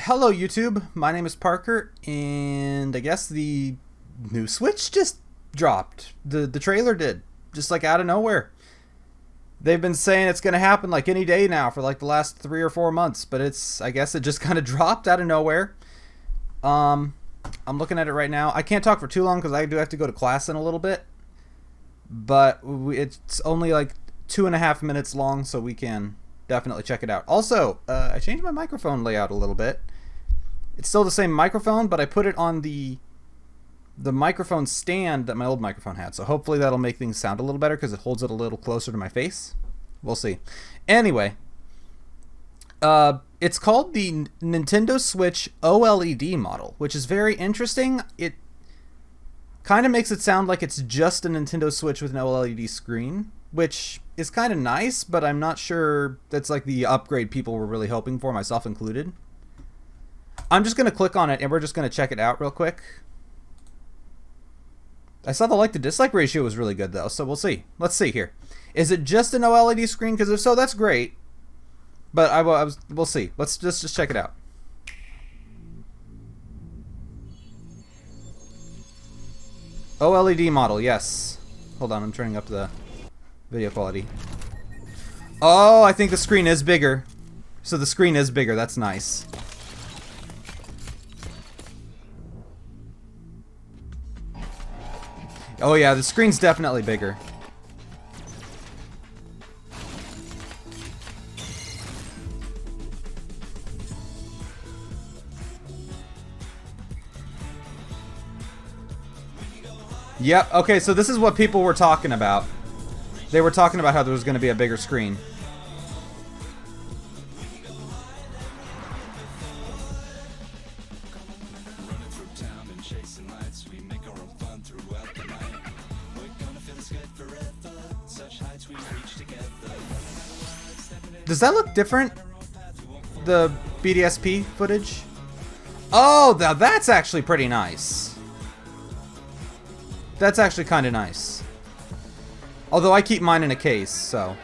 Hello YouTube, my name is Parker, and I guess the new Switch just dropped. The trailer did, just like out of nowhere. They've been saying it's going to happen like any day now for like the last 3 or 4 months, but I guess it just kind of dropped out of nowhere. I'm looking at it right now. I can't talk for too long because I do have to go to class in a little bit, but it's only like 2.5 minutes long, so we can definitely check it out. Also, I changed my microphone layout a little bit. It's still the same microphone, but I put it on the microphone stand that my old microphone had. So hopefully that'll make things sound a little better because it holds it a little closer to my face. We'll see. Anyway, it's called the Nintendo Switch OLED model, which is very interesting. It kind of makes it sound like it's just a Nintendo Switch with an OLED screen, which is kind of nice, but I'm not sure that's like the upgrade people were really hoping for, myself included. I'm just going to click on it and we're just going to check it out real quick. I saw the like to dislike ratio was really good though, so we'll see. Let's see here. Is it just an OLED screen? Because if so, that's great. But we'll see. Let's just check it out. OLED model, yes. Hold on, I'm turning up the video quality. Oh, I think the screen is bigger. So the screen is bigger, that's nice. Oh yeah, the screen's definitely bigger. Yep, okay, so this is what people were talking about. They were talking about how there was going to be a bigger screen. Does that look different? The BDSP footage? Oh, now that's actually pretty nice. That's actually kind of nice. Although I keep mine in a case, so.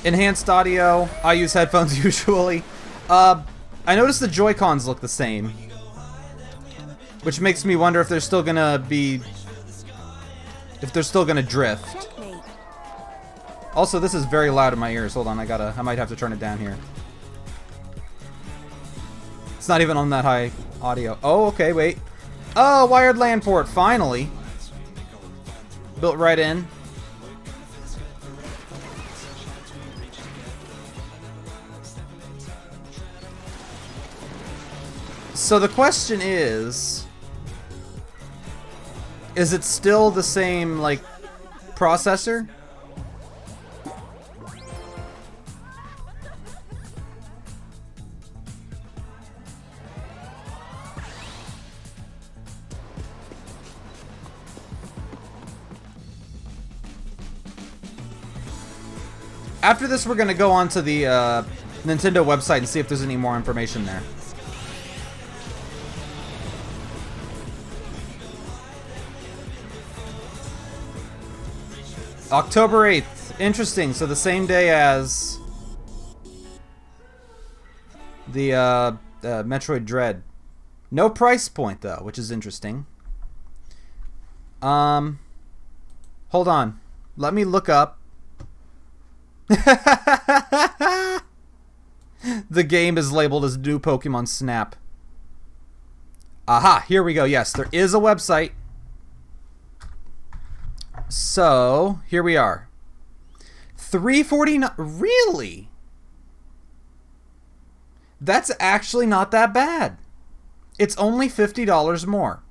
Enhanced audio. I use headphones usually. I noticed the Joy-Cons look the same, which makes me wonder if they're still gonna be, if they're still gonna drift. Also, this is very loud in my ears. Hold on, I might have to turn it down here. It's not even on that high audio. Oh, okay, wait. Oh, wired LAN port, finally. Built right in. So the question is it still the same, like, processor? After this, we're going to go on to the Nintendo website and see if there's any more information there. October 8th. Interesting. So the same day as the Metroid Dread. No price point, though, which is interesting. Hold on. Let me look up. The game is labeled as new Pokemon Snap. Aha, here we go. Yes, there is a website. So, here we are. $3.49. Really? That's actually not that bad. It's only $50 more.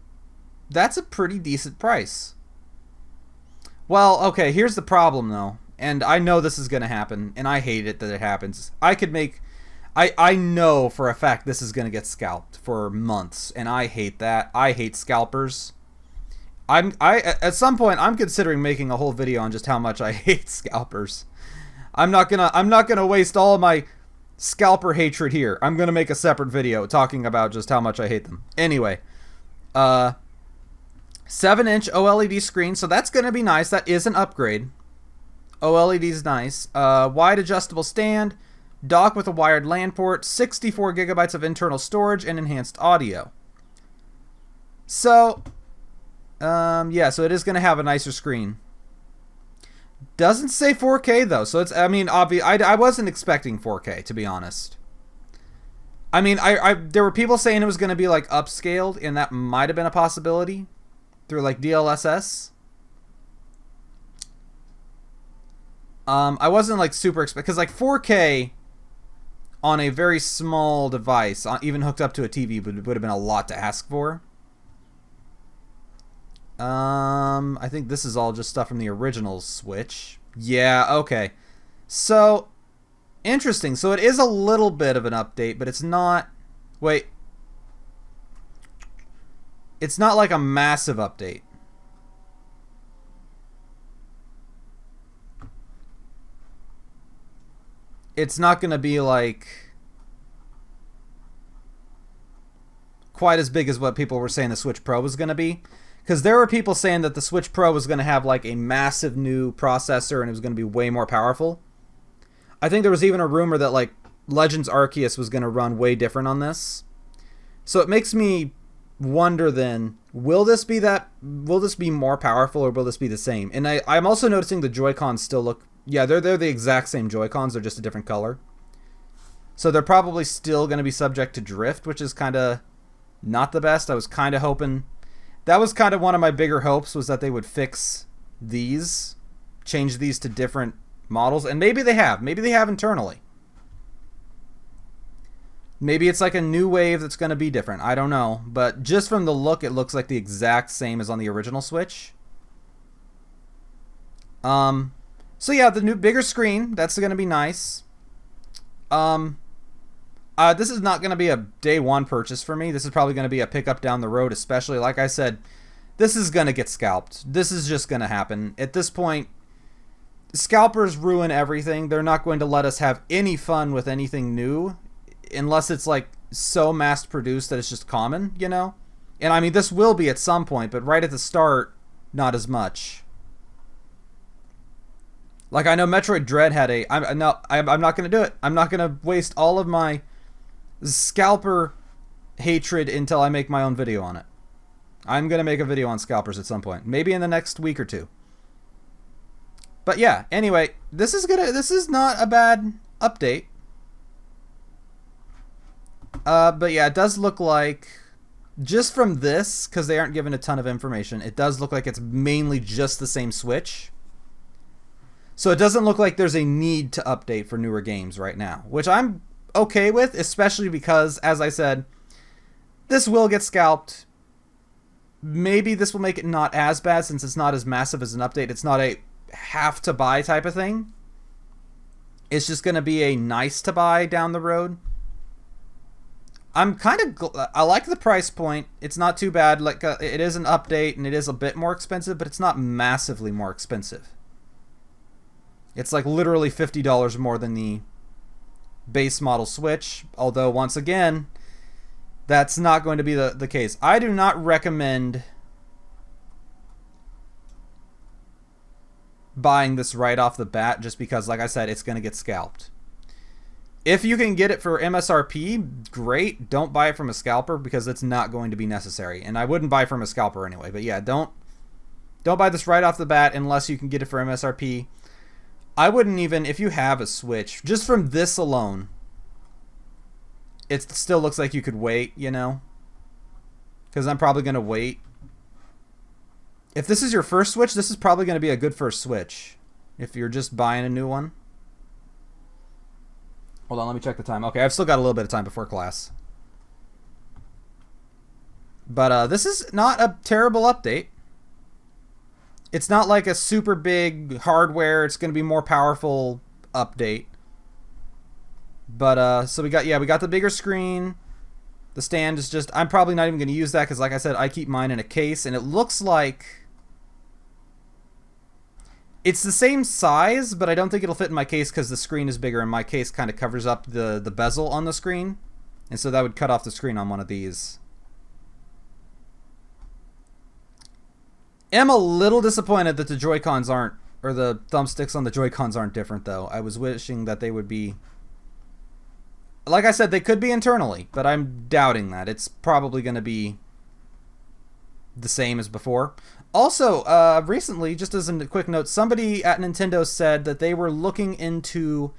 That's a pretty decent price. Well, okay, here's the problem though. And I know this is going to happen, and I hate it that it happens. I know for a fact this is going to get scalped for months, and I hate that. I hate scalpers. At some point I'm considering making a whole video on just how much I hate scalpers. I'm not gonna waste all of my scalper hatred here. I'm gonna make a separate video talking about just how much I hate them. Anyway, 7-inch OLED screen, so that's gonna be nice. That is an upgrade. OLED is nice. Wide adjustable stand, dock with a wired LAN port, 64 gigabytes of internal storage, and enhanced audio. So, yeah, so it is going to have a nicer screen. Doesn't say 4K though, so it's, I mean, obvious. I wasn't expecting 4K, to be honest. I mean, there were people saying it was going to be like upscaled, and that might have been a possibility through like DLSS. I wasn't like super because like 4K on a very small device, even hooked up to a TV, would have been a lot to ask for. I think this is all just stuff from the original Switch. Yeah, okay. So, interesting. So it is a little bit of an update, but it's not... Wait. It's not like a massive update. It's not going to be like... quite as big as what people were saying the Switch Pro was going to be. Because there were people saying that the Switch Pro was going to have like a massive new processor and it was going to be way more powerful. I think there was even a rumor that like Legends Arceus was going to run way different on this. So it makes me wonder then, will this be more powerful or will this be the same? And I'm also noticing the Joy-Cons still look, yeah, they're the exact same Joy-Cons, they're just a different color. So they're probably still going to be subject to drift, which is kind of not the best. I was kind of hoping... That was kind of one of my bigger hopes, was that they would fix these, change these to different models, and maybe they have. Maybe they have internally. Maybe it's like a new wave that's going to be different. I don't know. But just from the look, it looks like the exact same as on the original Switch. So yeah, the new bigger screen, that's going to be nice. This is not going to be a day one purchase for me. This is probably going to be a pickup down the road, especially, like I said, this is going to get scalped. This is just going to happen. At this point, scalpers ruin everything. They're not going to let us have any fun with anything new unless it's like so mass produced that it's just common, you know? And I mean, this will be at some point, but right at the start, not as much. Like, I know Metroid Dread had a... I'm not going to do it. I'm not going to waste all of my scalper hatred until I make my own video on it. I'm going to make a video on scalpers at some point. Maybe in the next week or two. But yeah, anyway, this is not a bad update. But yeah, it does look like, just from this, because they aren't given a ton of information, it does look like it's mainly just the same Switch. So it doesn't look like there's a need to update for newer games right now, which I'm okay with, especially because, as I said, this will get scalped. Maybe this will make it not as bad since it's not as massive as an update. It's not a have to buy type of thing. It's just going to be a nice to buy down the road. I'm kind of... I like the price point. It's not too bad. Like it is an update and it is a bit more expensive, but it's not massively more expensive. It's like literally $50 more than the base model Switch. Although, once again, that's not going to be the case. I do not recommend buying this right off the bat just because, like I said, it's going to get scalped. If you can get it for MSRP, great. Don't buy it from a scalper because it's not going to be necessary. And I wouldn't buy from a scalper anyway. But yeah, don't buy this right off the bat unless you can get it for MSRP. I wouldn't even, if you have a Switch, just from this alone, it still looks like you could wait, you know? Because I'm probably going to wait. If this is your first Switch, this is probably going to be a good first Switch. If you're just buying a new one. Hold on, let me check the time. Okay, I've still got a little bit of time before class. But this is not a terrible update. It's not like a super big hardware, it's going to be more powerful update. But, so we got the bigger screen. The stand is just, I'm probably not even going to use that because, like I said, I keep mine in a case. And it looks like it's the same size, but I don't think it'll fit in my case because the screen is bigger and my case kind of covers up the bezel on the screen. And so that would cut off the screen on one of these. I'm a little disappointed that the Joy-Cons aren't or the thumbsticks on the Joy-Cons aren't different, though. I was wishing that they would be... Like I said, they could be internally, but I'm doubting that. It's probably going to be the same as before. Also, recently, just as a quick note, somebody at Nintendo said that they were looking into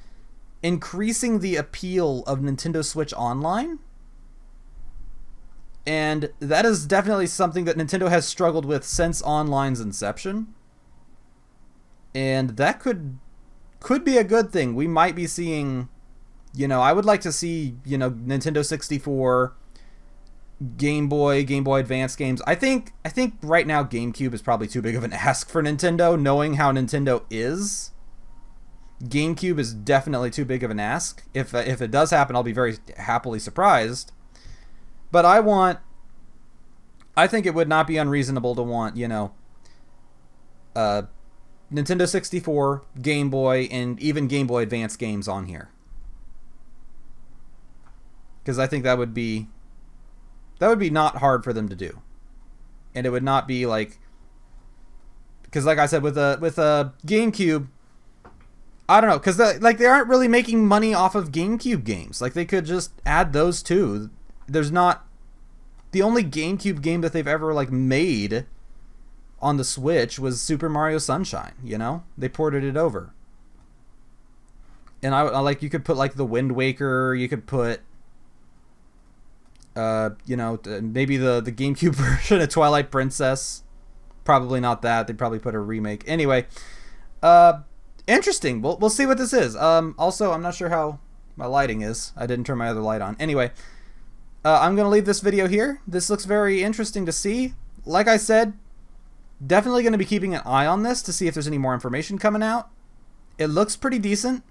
increasing the appeal of Nintendo Switch Online. And that is definitely something that Nintendo has struggled with since Online's inception. And that could be a good thing. We might be seeing, you know, I would like to see, you know, Nintendo 64, Game Boy Advance games. I think right now GameCube is probably too big of an ask for Nintendo, knowing how Nintendo is. GameCube is definitely too big of an ask. If it does happen, I'll be very happily surprised. But I think it would not be unreasonable to want, you know, Nintendo 64, Game Boy, and even Game Boy Advance games on here. Because I think that would be not hard for them to do. And it would not be like... Because like I said, with a GameCube, I don't know, because they aren't really making money off of GameCube games. Like, they could just add those too. There's not... The only GameCube game that they've ever, like, made on the Switch was Super Mario Sunshine, you know? They ported it over. And I like, you could put, like, the Wind Waker, you could put... you know, maybe the GameCube version of Twilight Princess. Probably not that. They'd probably put a remake. Anyway, interesting. We'll see what this is. Also, I'm not sure how my lighting is. I didn't turn my other light on. Anyway, I'm going to leave this video here. This looks very interesting to see. Like I said, definitely going to be keeping an eye on this to see if there's any more information coming out. It looks pretty decent.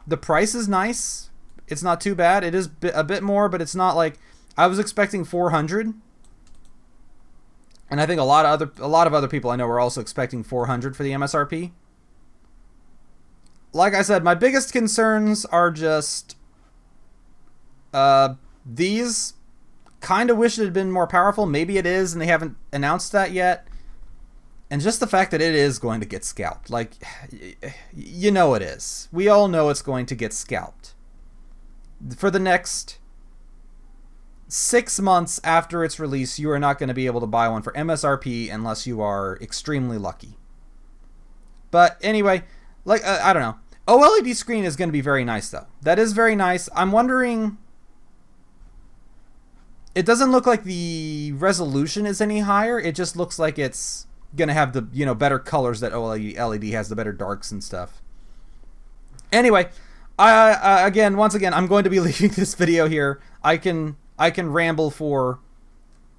The price is nice. It's not too bad. It is a bit more, but it's not like... I was expecting $400, and I think a lot of other people I know were also expecting $400 for the MSRP. Like I said, my biggest concerns are just these. Kind of wish it had been more powerful. Maybe it is, and they haven't announced that yet. And just the fact that it is going to get scalped, like, you know it is. We all know it's going to get scalped for the next 6 months after its release. You are not going to be able to buy one for MSRP unless you are extremely lucky. But anyway, like, I don't know. OLED screen is going to be very nice, though. That is very nice. I'm wondering... It doesn't look like the resolution is any higher. It just looks like it's going to have the, you know, better colors that OLED has, the better darks and stuff. Anyway, once again, I'm going to be leaving this video here. I can ramble for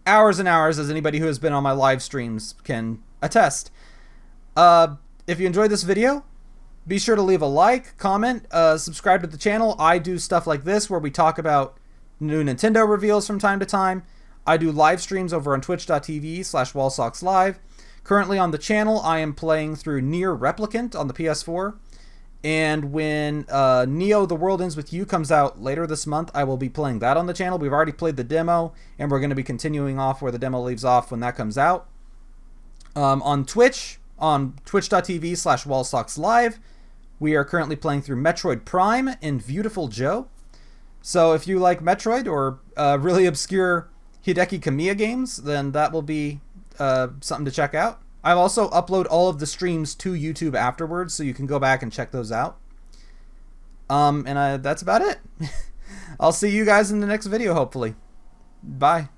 hours and hours, as anybody who has been on my live streams can attest. If you enjoyed this video, be sure to leave a like, comment, subscribe to the channel. I do stuff like this where we talk about new Nintendo reveals from time to time. I do live streams over on twitch.tv/wallsockslive. Currently on the channel, I am playing through Nier Replicant on the PS4. And when Neo The World Ends With You comes out later this month, I will be playing that on the channel. We've already played the demo, and we're going to be continuing off where the demo leaves off when that comes out. On Twitch, on twitch.tv/wallsockslive, we are currently playing through Metroid Prime in Beautiful Joe. So if you like Metroid or really obscure Hideki Kamiya games, then that will be something to check out. I also upload all of the streams to YouTube afterwards, so you can go back and check those out. And that's about it. I'll see you guys in the next video, hopefully. Bye.